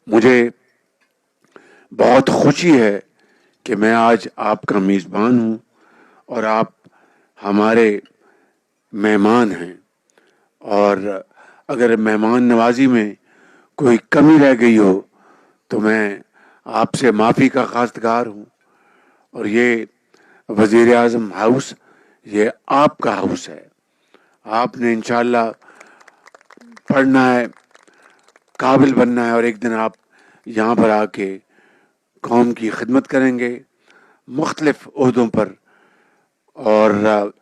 مجھے بہت خوشی ہے کہ میں آج آپ کا میزبان ہوں اور آپ ہمارے مہمان ہیں، اور اگر مہمان نوازی میں کوئی کمی رہ گئی ہو تو میں آپ سے معافی کا خواستگار ہوں۔ اور یہ وزیر اعظم ہاؤس یہ آپ کا ہاؤس ہے، آپ نے انشاءاللہ پڑھنا ہے، قابل بننا ہے، اور ایک دن آپ یہاں پر آ کے قوم کی خدمت کریں گے مختلف عہدوں پر۔ اور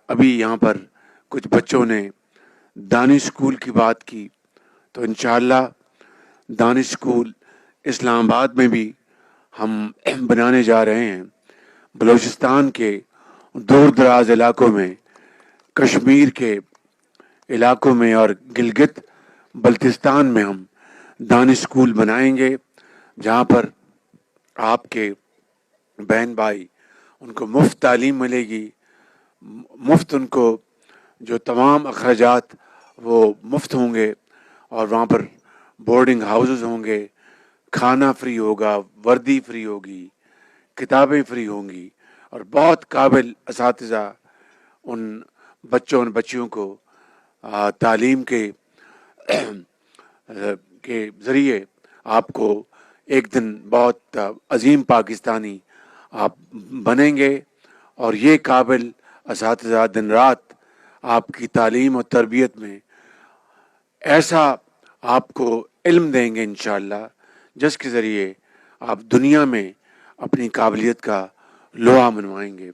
ابھی یہاں پر کچھ بچوں نے دانش اسکول کی بات کی، تو انشاءاللہ دانش اسکول اسلام آباد میں بھی ہم بنانے جا رہے ہیں۔ بلوچستان کے دور دراز علاقوں میں، کشمیر کے علاقوں میں اور گلگت بلتستان میں ہم دانش اسکول بنائیں گے، جہاں پر آپ کے بہن بھائی ان کو مفت تعلیم ملے گی، مفت ان کو جو تمام اخراجات وہ مفت ہوں گے، اور وہاں پر بورڈنگ ہاؤسز ہوں گے، کھانا فری ہوگا، وردی فری ہوگی، کتابیں فری ہوں گی، اور بہت قابل اساتذہ ان بچوں اور بچیوں کو تعلیم کے ذریعے آپ کو ایک دن بہت عظیم پاکستانی آپ بنیں گے، اور یہ قابل اساتذہ دن رات آپ کی تعلیم اور تربیت میں ایسا آپ کو علم دیں گے انشاءاللہ، جس کے ذریعے آپ دنیا میں اپنی قابلیت کا لوہا منوائیں گے۔